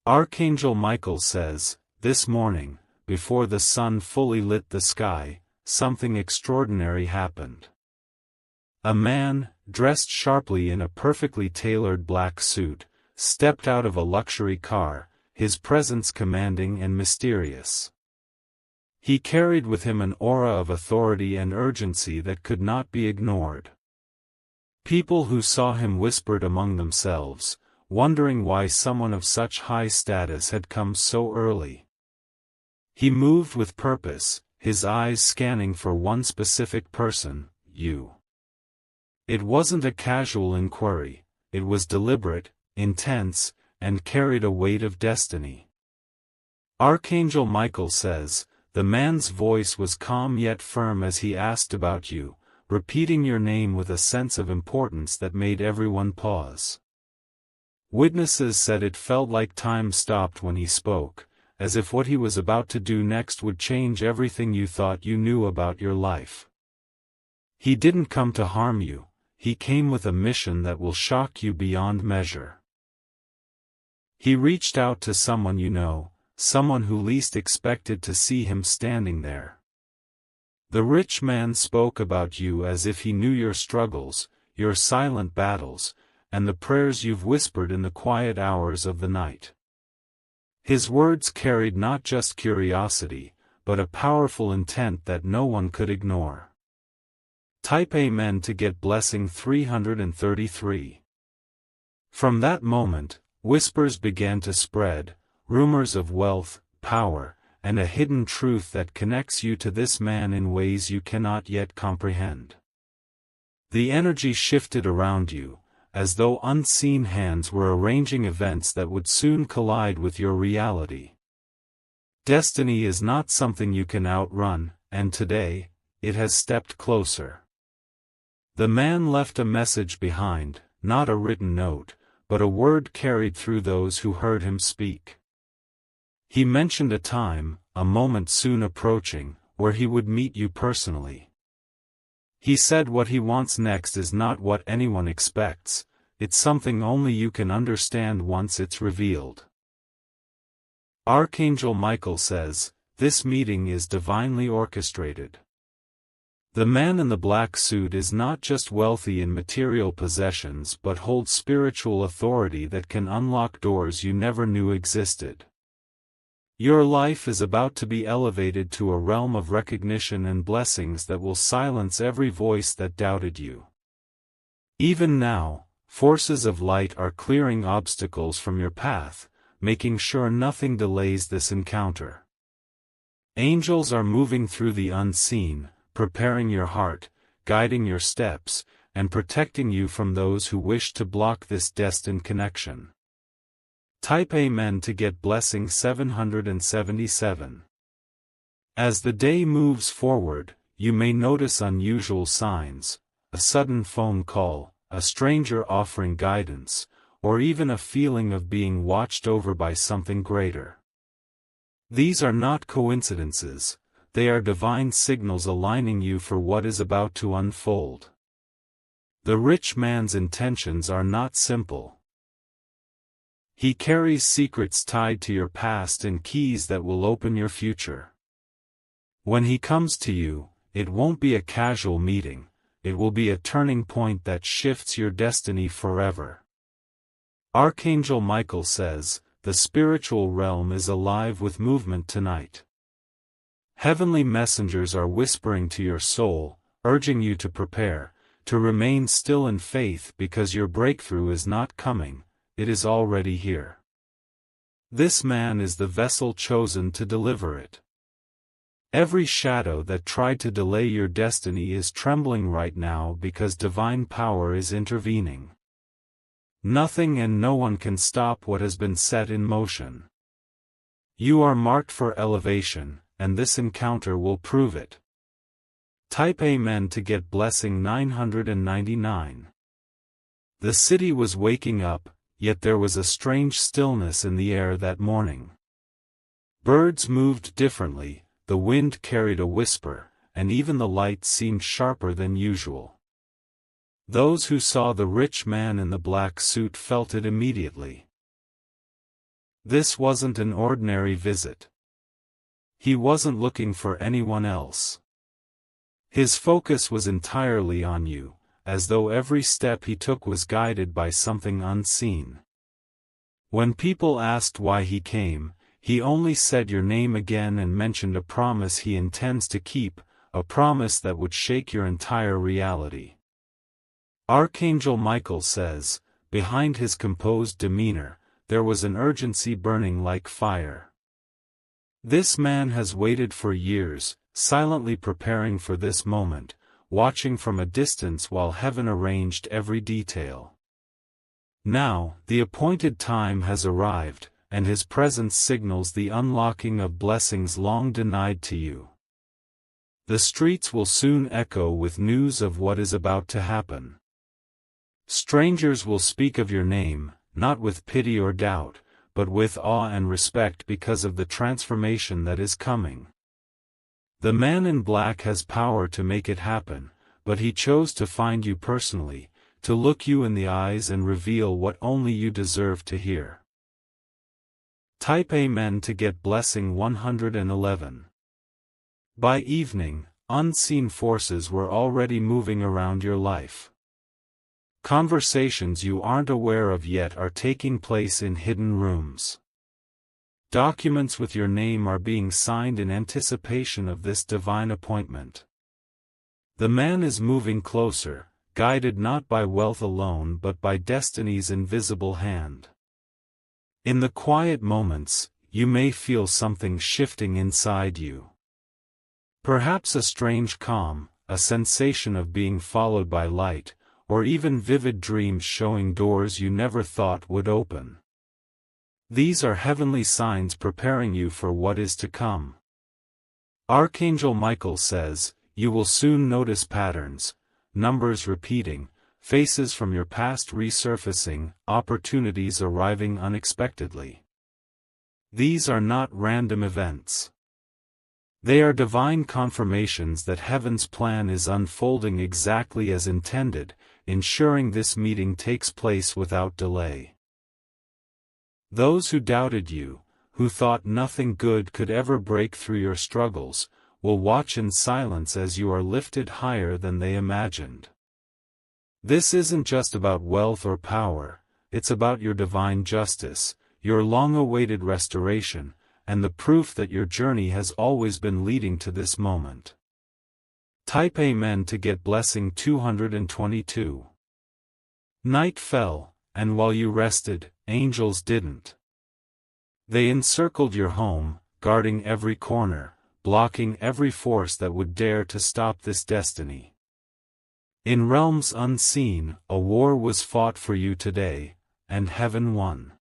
Archangel Michael says, this morning, before the sun fully lit the sky, something extraordinary happened. A man, dressed sharply in a perfectly tailored black suit, stepped out of a luxury car, his presence commanding and mysterious. He carried with him an aura of authority and urgency that could not be ignored. People who saw him whispered among themselves, wondering why someone of such high status had come so early. He moved with purpose, his eyes scanning for one specific person, you. It wasn't a casual inquiry, it was deliberate, intense, and carried a weight of destiny. Archangel Michael says, the man's voice was calm yet firm as he asked about you, repeating your name with a sense of importance that made everyone pause. Witnesses said it felt like time stopped when he spoke, as if what he was about to do next would change everything you thought you knew about your life. He didn't come to harm you, he came with a mission that will shock you beyond measure. He reached out to someone you know, someone who least expected to see him standing there. The rich man spoke about you as if he knew your struggles, your silent battles, and the prayers you've whispered in the quiet hours of the night. His words carried not just curiosity, but a powerful intent that no one could ignore. Type Amen to get blessing 333. From that moment, whispers began to spread, rumors of wealth, power, and a hidden truth that connects you to this man in ways you cannot yet comprehend. The energy shifted around you, as though unseen hands were arranging events that would soon collide with your reality. Destiny is not something you can outrun, and today, it has stepped closer. The man left a message behind, not a written note, but a word carried through those who heard him speak. He mentioned a time, a moment soon approaching, where he would meet you personally. He said what he wants next is not what anyone expects, it's something only you can understand once it's revealed. Archangel Michael says, this meeting is divinely orchestrated. The man in the black suit is not just wealthy in material possessions but holds spiritual authority that can unlock doors you never knew existed. Your life is about to be elevated to a realm of recognition and blessings that will silence every voice that doubted you. Even now, forces of light are clearing obstacles from your path, making sure nothing delays this encounter. Angels are moving through the unseen, preparing your heart, guiding your steps, and protecting you from those who wish to block this destined connection. Type Amen to get blessing 777. As the day moves forward, you may notice unusual signs, a sudden phone call, a stranger offering guidance, or even a feeling of being watched over by something greater. These are not coincidences, they are divine signals aligning you for what is about to unfold. The rich man's intentions are not simple. He carries secrets tied to your past and keys that will open your future. When he comes to you, it won't be a casual meeting, it will be a turning point that shifts your destiny forever. Archangel Michael says, the spiritual realm is alive with movement tonight. Heavenly messengers are whispering to your soul, urging you to prepare, to remain still in faith because your breakthrough is not coming. It is already here. This man is the vessel chosen to deliver it. Every shadow that tried to delay your destiny is trembling right now because divine power is intervening. Nothing and no one can stop what has been set in motion. You are marked for elevation, and this encounter will prove it. Type Amen to get blessing 999. The city was waking up, yet there was a strange stillness in the air that morning. Birds moved differently, the wind carried a whisper, and even the light seemed sharper than usual. Those who saw the rich man in the black suit felt it immediately. This wasn't an ordinary visit. He wasn't looking for anyone else. His focus was entirely on you, as though every step he took was guided by something unseen. When people asked why he came, he only said your name again and mentioned a promise he intends to keep, a promise that would shake your entire reality. Archangel Michael says, behind his composed demeanor, there was an urgency burning like fire. This man has waited for years, silently preparing for this moment, watching from a distance while heaven arranged every detail. Now, the appointed time has arrived, and his presence signals the unlocking of blessings long denied to you. The streets will soon echo with news of what is about to happen. Strangers will speak of your name, not with pity or doubt, but with awe and respect because of the transformation that is coming. The man in black has power to make it happen, but he chose to find you personally, to look you in the eyes and reveal what only you deserve to hear. Type Amen to get blessing 111. By evening, unseen forces were already moving around your life. Conversations you aren't aware of yet are taking place in hidden rooms. Documents with your name are being signed in anticipation of this divine appointment. The man is moving closer, guided not by wealth alone but by destiny's invisible hand. In the quiet moments, you may feel something shifting inside you. Perhaps a strange calm, a sensation of being followed by light, or even vivid dreams showing doors you never thought would open. These are heavenly signs preparing you for what is to come. Archangel Michael says, you will soon notice patterns, numbers repeating, faces from your past resurfacing, opportunities arriving unexpectedly. These are not random events. They are divine confirmations that heaven's plan is unfolding exactly as intended, ensuring this meeting takes place without delay. Those who doubted you, who thought nothing good could ever break through your struggles, will watch in silence as you are lifted higher than they imagined. This isn't just about wealth or power, it's about your divine justice, your long-awaited restoration, and the proof that your journey has always been leading to this moment. Type Amen to get blessing 222. Night fell, and while you rested, angels didn't. They encircled your home, guarding every corner, blocking every force that would dare to stop this destiny. In realms unseen, a war was fought for you today, and heaven won.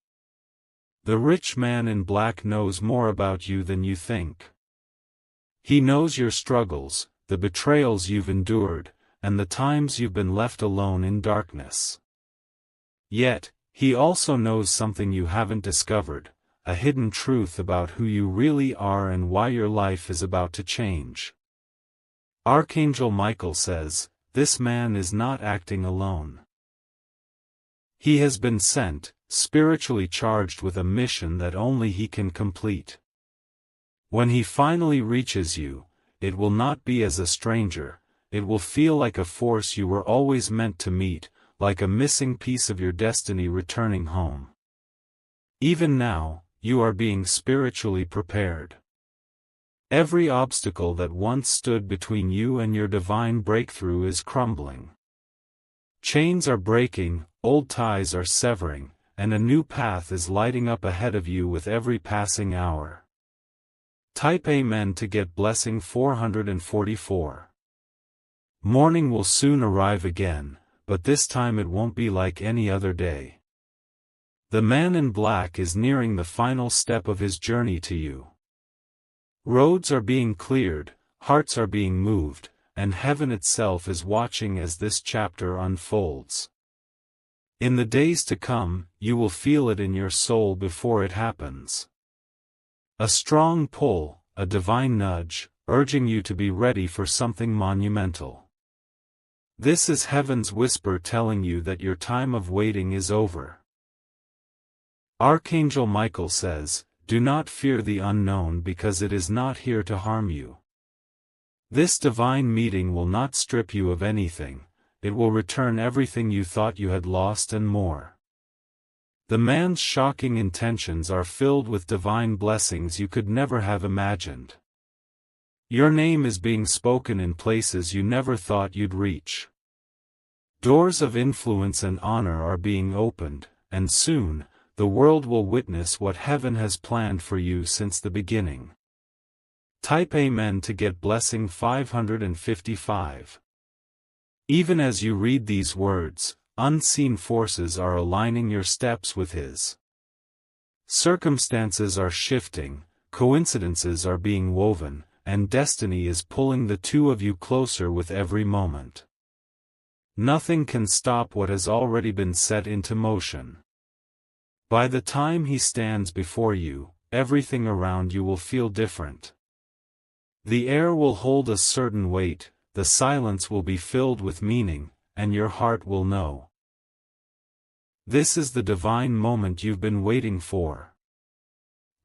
The rich man in black knows more about you than you think. He knows your struggles, the betrayals you've endured, and the times you've been left alone in darkness. Yet, he also knows something you haven't discovered, a hidden truth about who you really are and why your life is about to change. Archangel Michael says, this man is not acting alone. He has been sent, spiritually charged with a mission that only he can complete. When he finally reaches you, it will not be as a stranger, it will feel like a force you were always meant to meet, like a missing piece of your destiny returning home. Even now, you are being spiritually prepared. Every obstacle that once stood between you and your divine breakthrough is crumbling. Chains are breaking, old ties are severing, and a new path is lighting up ahead of you with every passing hour. Type Amen to get blessing 444. Morning will soon arrive again, but this time it won't be like any other day. The man in black is nearing the final step of his journey to you. Roads are being cleared, hearts are being moved, and heaven itself is watching as this chapter unfolds. In the days to come, you will feel it in your soul before it happens. A strong pull, a divine nudge, urging you to be ready for something monumental. This is heaven's whisper telling you that your time of waiting is over. Archangel Michael says, "Do not fear the unknown because it is not here to harm you." This divine meeting will not strip you of anything, it will return everything you thought you had lost and more. The man's shocking intentions are filled with divine blessings you could never have imagined. Your name is being spoken in places you never thought you'd reach. Doors of influence and honor are being opened, and soon, the world will witness what heaven has planned for you since the beginning. Type Amen to get blessing 555. Even as you read these words, unseen forces are aligning your steps with His. Circumstances are shifting, coincidences are being woven, and destiny is pulling the two of you closer with every moment. Nothing can stop what has already been set into motion. By the time He stands before you, everything around you will feel different. The air will hold a certain weight, the silence will be filled with meaning, and your heart will know. This is the divine moment you've been waiting for.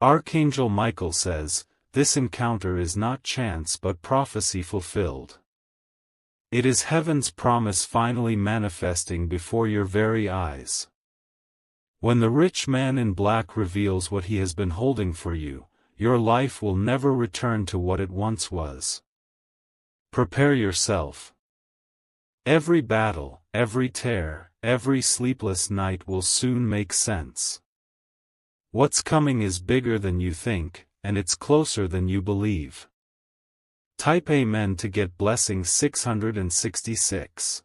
Archangel Michael says, this encounter is not chance but prophecy fulfilled. It is heaven's promise finally manifesting before your very eyes. When the rich man in black reveals what he has been holding for you, your life will never return to what it once was. Prepare yourself. Every battle, every tear, every sleepless night will soon make sense. What's coming is bigger than you think, and it's closer than you believe. Type Amen to get blessing 666.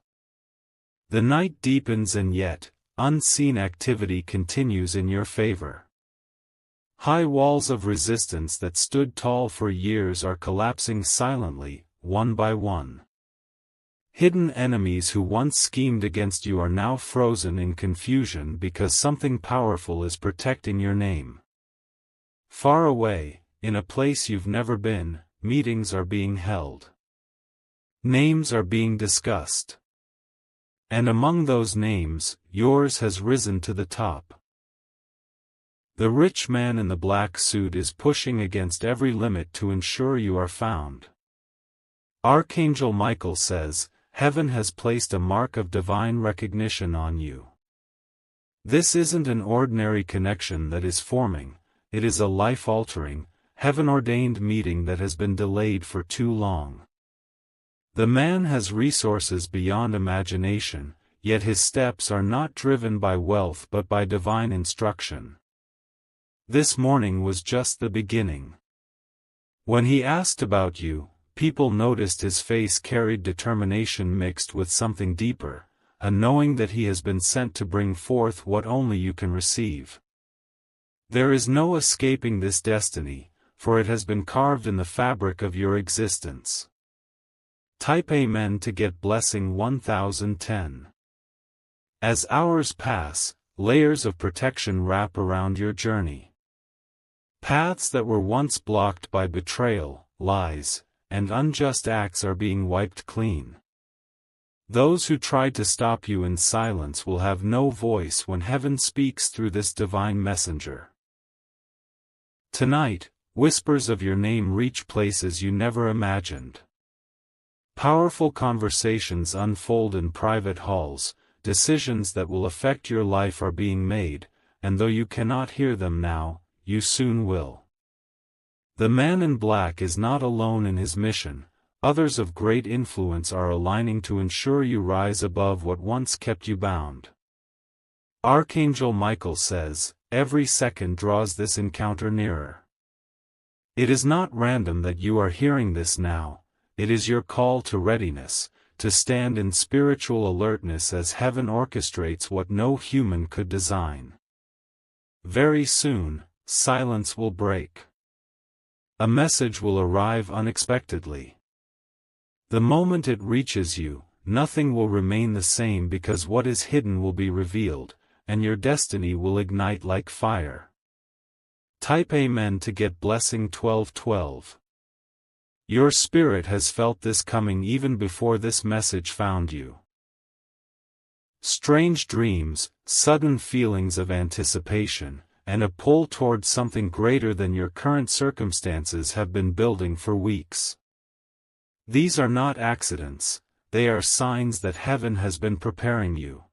The night deepens and yet, unseen activity continues in your favor. High walls of resistance that stood tall for years are collapsing silently, one by one. Hidden enemies who once schemed against you are now frozen in confusion because something powerful is protecting your name. Far away, in a place you've never been, meetings are being held. Names are being discussed. And among those names, yours has risen to the top. The rich man in the black suit is pushing against every limit to ensure you are found. Archangel Michael says, heaven has placed a mark of divine recognition on you. This isn't an ordinary connection that is forming, it is a life-altering, heaven-ordained meeting that has been delayed for too long. The man has resources beyond imagination, yet his steps are not driven by wealth but by divine instruction. This morning was just the beginning. When he asked about you, people noticed his face carried determination mixed with something deeper, a knowing that he has been sent to bring forth what only you can receive. There is no escaping this destiny, for it has been carved in the fabric of your existence. Type Amen to get blessing 1010. As hours pass, layers of protection wrap around your journey. Paths that were once blocked by betrayal, lies, and unjust acts are being wiped clean. Those who tried to stop you in silence will have no voice when heaven speaks through this divine messenger. Tonight, whispers of your name reach places you never imagined. Powerful conversations unfold in private halls, decisions that will affect your life are being made, and though you cannot hear them now, you soon will. The man in black is not alone in his mission, others of great influence are aligning to ensure you rise above what once kept you bound. Archangel Michael says, every second draws this encounter nearer. It is not random that you are hearing this now, it is your call to readiness, to stand in spiritual alertness as heaven orchestrates what no human could design. Very soon, silence will break. A message will arrive unexpectedly. The moment it reaches you, nothing will remain the same because what is hidden will be revealed, and your destiny will ignite like fire. Type Amen to get blessing 1212. Your spirit has felt this coming even before this message found you. Strange dreams, sudden feelings of anticipation, and a pull towards something greater than your current circumstances have been building for weeks. These are not accidents, they are signs that heaven has been preparing you.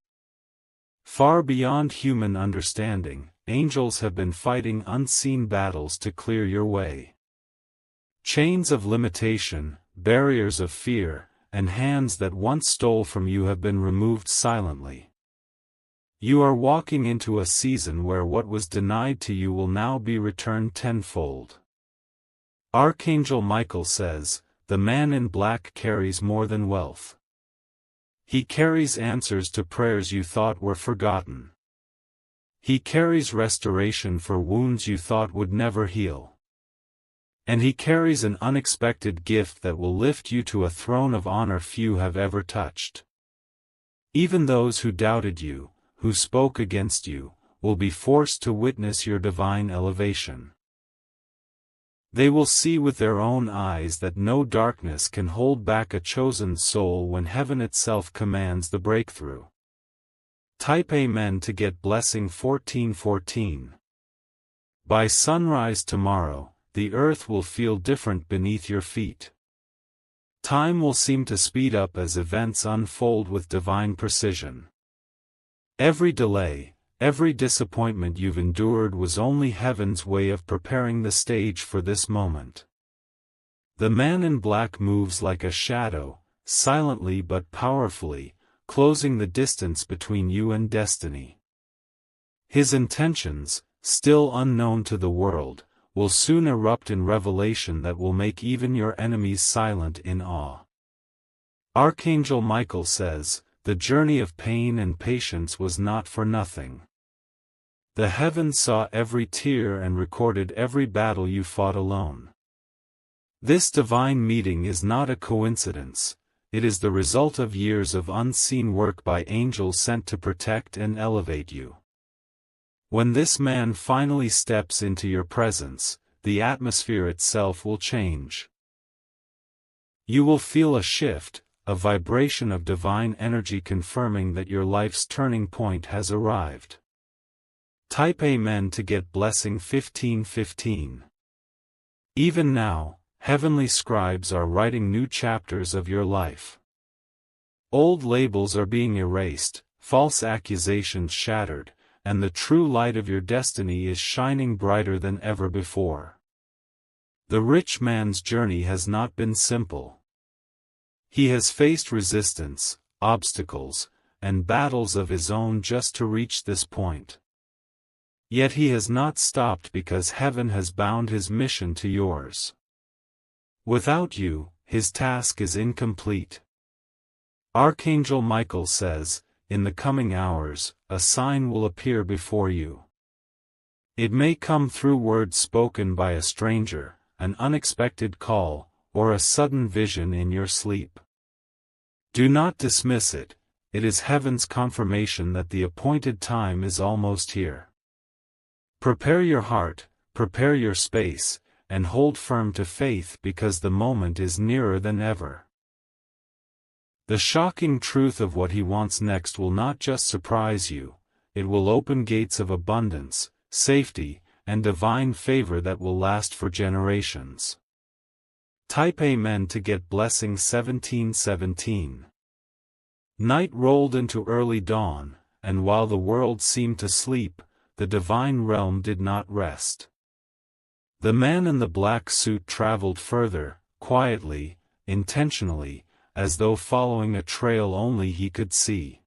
Far beyond human understanding, angels have been fighting unseen battles to clear your way. Chains of limitation, barriers of fear, and hands that once stole from you have been removed silently. You are walking into a season where what was denied to you will now be returned tenfold. Archangel Michael says, "The man in black carries more than wealth. He carries answers to prayers you thought were forgotten. He carries restoration for wounds you thought would never heal. And he carries an unexpected gift that will lift you to a throne of honor few have ever touched. Even those who doubted you, who spoke against you, will be forced to witness your divine elevation. They will see with their own eyes that no darkness can hold back a chosen soul when heaven itself commands the breakthrough." Type Amen to get blessing 1414. By sunrise tomorrow, the earth will feel different beneath your feet. Time will seem to speed up as events unfold with divine precision. Every delay, every disappointment you've endured was only heaven's way of preparing the stage for this moment. The man in black moves like a shadow, silently but powerfully, closing the distance between you and destiny. His intentions, still unknown to the world, will soon erupt in revelation that will make even your enemies silent in awe. Archangel Michael says, "The journey of pain and patience was not for nothing. The heavens saw every tear and recorded every battle you fought alone." This divine meeting is not a coincidence, it is the result of years of unseen work by angels sent to protect and elevate you. When this man finally steps into your presence, the atmosphere itself will change. You will feel a shift, a vibration of divine energy confirming that your life's turning point has arrived. Type Amen to get blessing 1515. Even now, heavenly scribes are writing new chapters of your life. Old labels are being erased, false accusations shattered, and the true light of your destiny is shining brighter than ever before. The rich man's journey has not been simple. He has faced resistance, obstacles, and battles of his own just to reach this point. Yet he has not stopped because heaven has bound his mission to yours. Without you, his task is incomplete. Archangel Michael says, "In the coming hours, a sign will appear before you. It may come through words spoken by a stranger, an unexpected call, or a sudden vision in your sleep. Do not dismiss it, it is heaven's confirmation that the appointed time is almost here. Prepare your heart, prepare your space, and hold firm to faith because the moment is nearer than ever." The shocking truth of what he wants next will not just surprise you, it will open gates of abundance, safety, and divine favor that will last for generations. Type Amen to get blessing 1717. Night rolled into early dawn, and while the world seemed to sleep, the divine realm did not rest. The man in the black suit traveled further, quietly, intentionally, as though following a trail only he could see.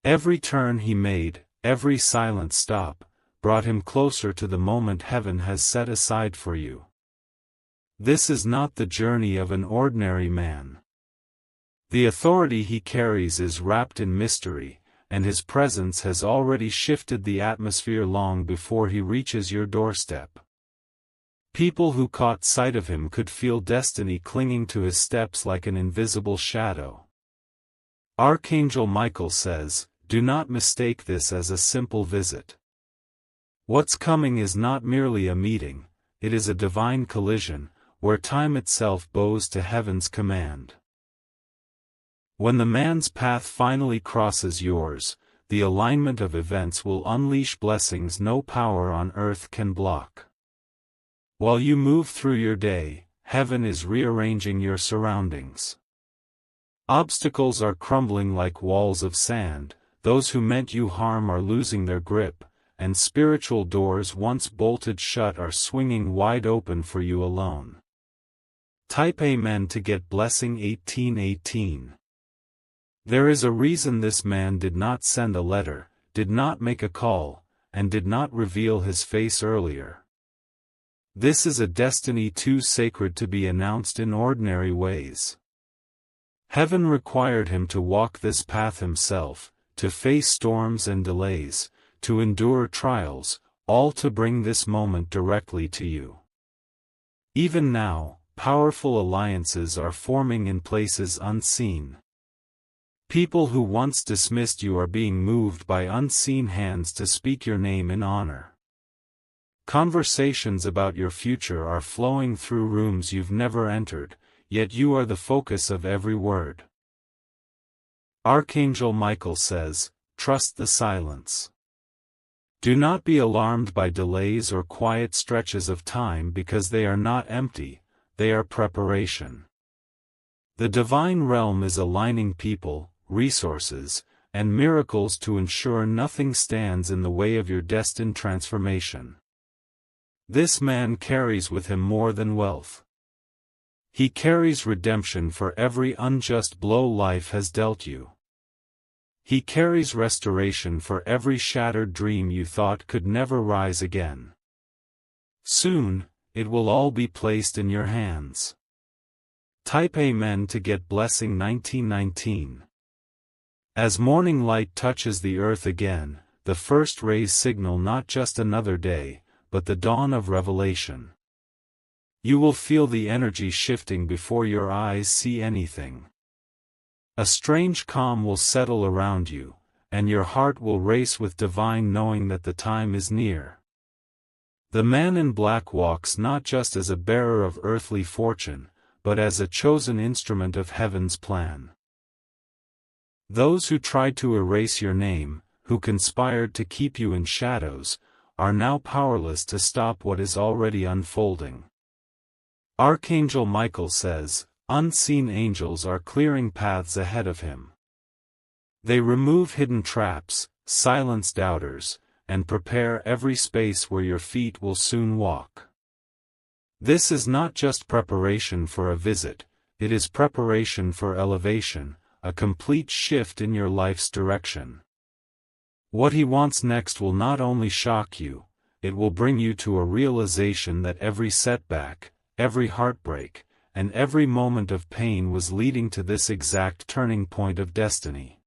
Every turn he made, every silent stop, brought him closer to the moment heaven has set aside for you. This is not the journey of an ordinary man. The authority he carries is wrapped in mystery, and his presence has already shifted the atmosphere long before he reaches your doorstep. People who caught sight of him could feel destiny clinging to his steps like an invisible shadow. Archangel Michael says, "Do not mistake this as a simple visit. What's coming is not merely a meeting, it is a divine collision, where time itself bows to heaven's command." When the man's path finally crosses yours, the alignment of events will unleash blessings no power on earth can block. While you move through your day, heaven is rearranging your surroundings. Obstacles are crumbling like walls of sand, those who meant you harm are losing their grip, and spiritual doors once bolted shut are swinging wide open for you alone. Type Amen to get blessing 1818. There is a reason this man did not send a letter, did not make a call, and did not reveal his face earlier. This is a destiny too sacred to be announced in ordinary ways. Heaven required him to walk this path himself, to face storms and delays, to endure trials, all to bring this moment directly to you. Even now, powerful alliances are forming in places unseen. People who once dismissed you are being moved by unseen hands to speak your name in honor. Conversations about your future are flowing through rooms you've never entered, yet you are the focus of every word. Archangel Michael says, trust the silence. Do not be alarmed by delays or quiet stretches of time because they are not empty, they are preparation. The divine realm is aligning people, resources, and miracles to ensure nothing stands in the way of your destined transformation. This man carries with him more than wealth. He carries redemption for every unjust blow life has dealt you. He carries restoration for every shattered dream you thought could never rise again. Soon, it will all be placed in your hands. Type Amen to get blessing 1919. As morning light touches the earth again, the first rays signal not just another day, but the dawn of revelation. You will feel the energy shifting before your eyes see anything. A strange calm will settle around you, and your heart will race with divine knowing that the time is near. The man in black walks not just as a bearer of earthly fortune, but as a chosen instrument of heaven's plan. Those who tried to erase your name, who conspired to keep you in shadows, are now powerless to stop what is already unfolding. Archangel Michael says, unseen angels are clearing paths ahead of him. They remove hidden traps, silence doubters, and prepare every space where your feet will soon walk. This is not just preparation for a visit, it is preparation for elevation, a complete shift in your life's direction. What he wants next will not only shock you, it will bring you to a realization that every setback, every heartbreak, and every moment of pain was leading to this exact turning point of destiny.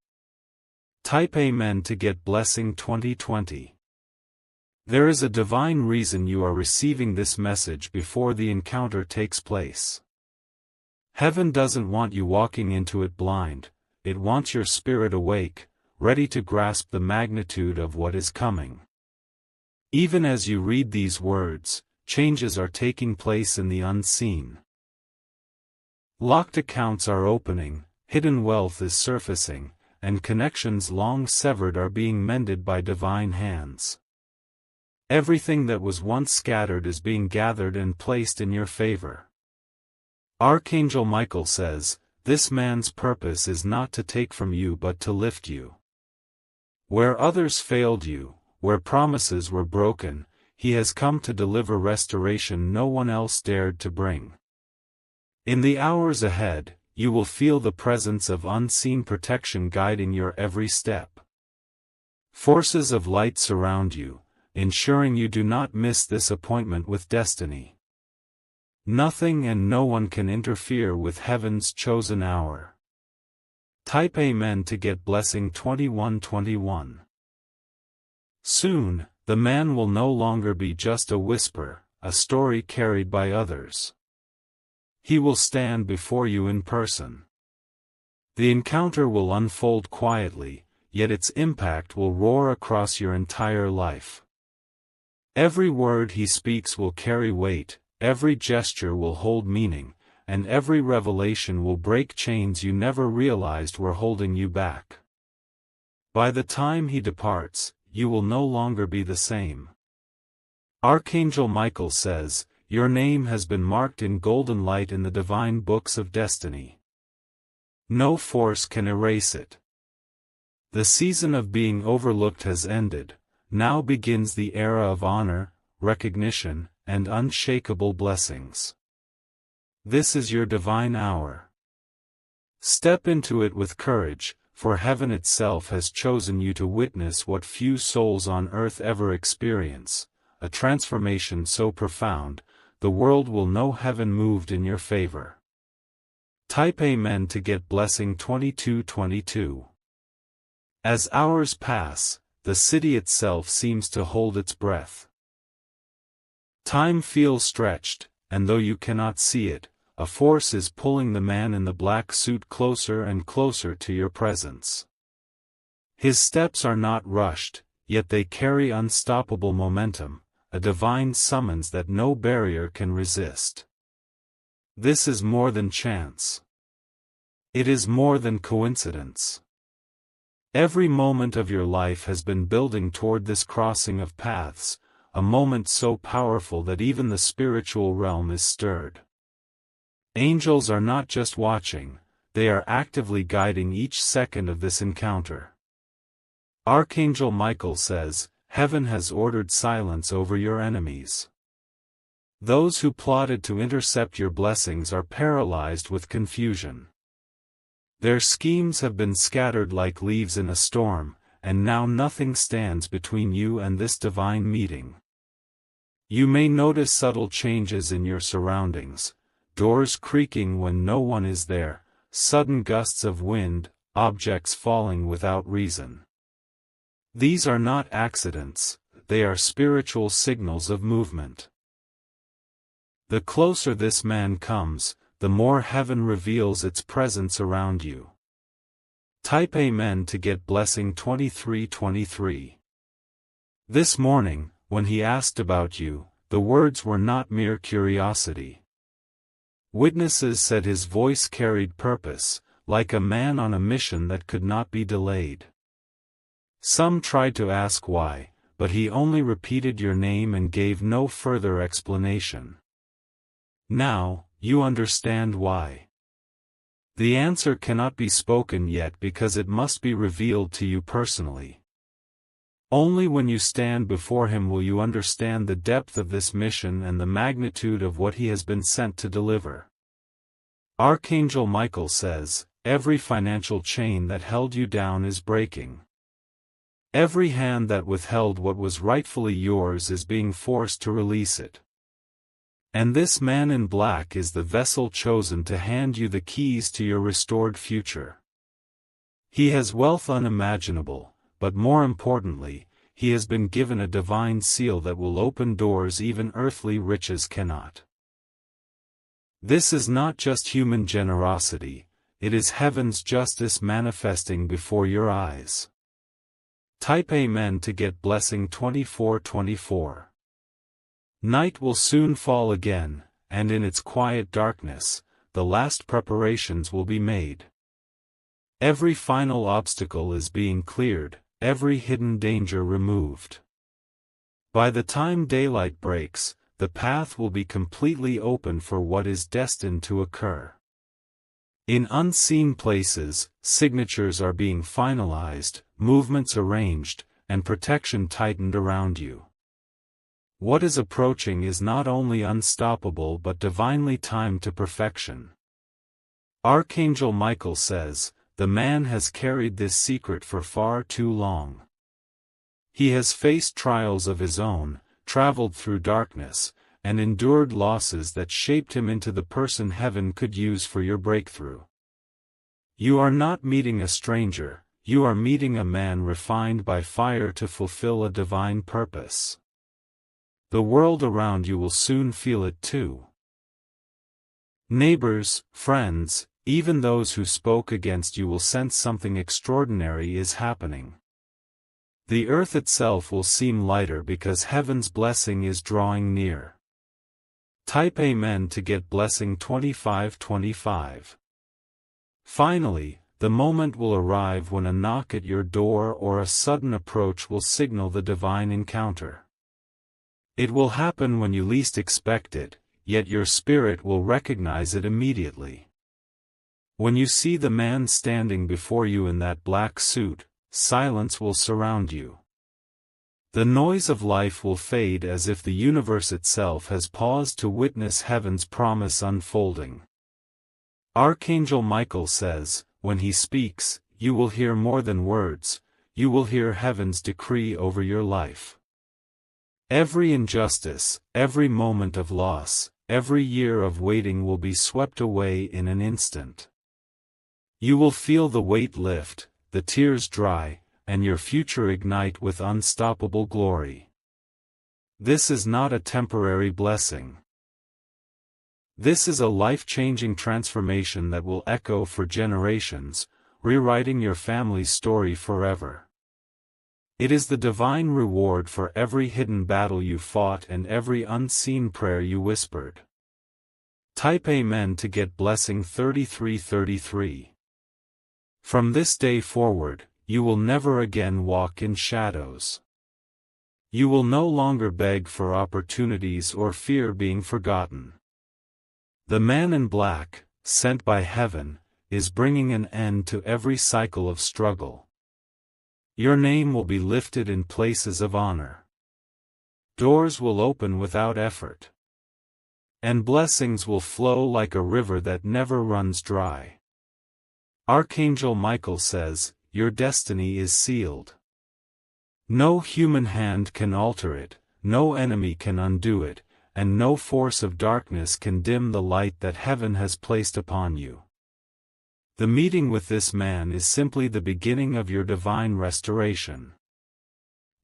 Type Amen to get blessing 2020. There is a divine reason you are receiving this message before the encounter takes place. Heaven doesn't want you walking into it blind, it wants your spirit awake, ready to grasp the magnitude of what is coming. Even as you read these words, changes are taking place in the unseen. Locked accounts are opening, hidden wealth is surfacing, and connections long severed are being mended by divine hands. Everything that was once scattered is being gathered and placed in your favor. Archangel Michael says, this man's purpose is not to take from you but to lift you. Where others failed you, where promises were broken, he has come to deliver restoration no one else dared to bring. In the hours ahead, you will feel the presence of unseen protection guiding your every step. Forces of light surround you, ensuring you do not miss this appointment with destiny. Nothing and no one can interfere with heaven's chosen hour. Type Amen to get blessing 2121. Soon, the man will no longer be just a whisper, a story carried by others. He will stand before you in person. The encounter will unfold quietly, yet its impact will roar across your entire life. Every word he speaks will carry weight, every gesture will hold meaning, and every revelation will break chains you never realized were holding you back. By the time he departs, you will no longer be the same. Archangel Michael says, your name has been marked in golden light in the divine books of destiny. No force can erase it. The season of being overlooked has ended, now begins the era of honor, recognition, and unshakable blessings. This is your divine hour. Step into it with courage, for heaven itself has chosen you to witness what few souls on earth ever experience, a transformation so profound, the world will know heaven moved in your favor. Type Amen to get blessing 2222. As hours pass, the city itself seems to hold its breath. Time feels stretched, and though you cannot see it, a force is pulling the man in the black suit closer and closer to your presence. His steps are not rushed, yet they carry unstoppable momentum, a divine summons that no barrier can resist. This is more than chance. It is more than coincidence. Every moment of your life has been building toward this crossing of paths, a moment so powerful that even the spiritual realm is stirred. Angels are not just watching, they are actively guiding each second of this encounter. Archangel Michael says, heaven has ordered silence over your enemies. Those who plotted to intercept your blessings are paralyzed with confusion. Their schemes have been scattered like leaves in a storm, and now nothing stands between you and this divine meeting. You may notice subtle changes in your surroundings, doors creaking when no one is there, sudden gusts of wind, objects falling without reason. These are not accidents, they are spiritual signals of movement. The closer this man comes, the more heaven reveals its presence around you. Type Amen to get blessing 2323. This morning, when he asked about you, the words were not mere curiosity. Witnesses said his voice carried purpose, like a man on a mission that could not be delayed. Some tried to ask why, but he only repeated your name and gave no further explanation. Now, you understand why. The answer cannot be spoken yet because it must be revealed to you personally. Only when you stand before him will you understand the depth of this mission and the magnitude of what he has been sent to deliver. Archangel Michael says, every financial chain that held you down is breaking. Every hand that withheld what was rightfully yours is being forced to release it. And this man in black is the vessel chosen to hand you the keys to your restored future. He has wealth unimaginable, but more importantly, he has been given a divine seal that will open doors even earthly riches cannot. This is not just human generosity, it is heaven's justice manifesting before your eyes. Type Amen to get blessing 2424. Night will soon fall again, and in its quiet darkness, the last preparations will be made. Every final obstacle is being cleared, every hidden danger removed. By the time daylight breaks, the path will be completely open for what is destined to occur. In unseen places, signatures are being finalized, movements arranged, and protection tightened around you. What is approaching is not only unstoppable but divinely timed to perfection. Archangel Michael says, the man has carried this secret for far too long. He has faced trials of his own, traveled through darkness, and endured losses that shaped him into the person heaven could use for your breakthrough. You are not meeting a stranger, you are meeting a man refined by fire to fulfill a divine purpose. The world around you will soon feel it too. Neighbors, friends, even those who spoke against you will sense something extraordinary is happening. The earth itself will seem lighter because heaven's blessing is drawing near. Type Amen to get blessing 2525. Finally, The moment will arrive when a knock at your door or a sudden approach will signal the divine encounter. It will happen when you least expect it, yet your spirit will recognize it immediately. When you see the man standing before you in that black suit, silence will surround you. The noise of life will fade as if the universe itself has paused to witness heaven's promise unfolding. Archangel Michael says, when he speaks, you will hear more than words, you will hear heaven's decree over your life. Every injustice, every moment of loss, every year of waiting will be swept away in an instant. You will feel the weight lift, the tears dry, and your future ignite with unstoppable glory. This is not a temporary blessing. This is a life-changing transformation that will echo for generations, rewriting your family's story forever. It is the divine reward for every hidden battle you fought and every unseen prayer you whispered. Type Amen to get blessing 3333. From this day forward, you will never again walk in shadows. You will no longer beg for opportunities or fear being forgotten. The man in black, sent by heaven, is bringing an end to every cycle of struggle. Your name will be lifted in places of honor. Doors will open without effort. And blessings will flow like a river that never runs dry. Archangel Michael says, your destiny is sealed. No human hand can alter it, no enemy can undo it, and no force of darkness can dim the light that heaven has placed upon you. The meeting with this man is simply the beginning of your divine restoration.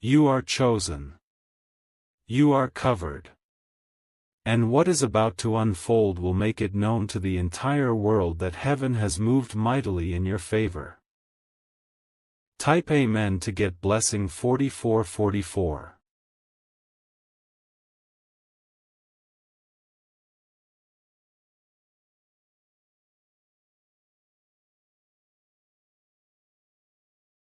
You are chosen. You are covered. And what is about to unfold will make it known to the entire world that heaven has moved mightily in your favor. Type Amen to get blessing 4444.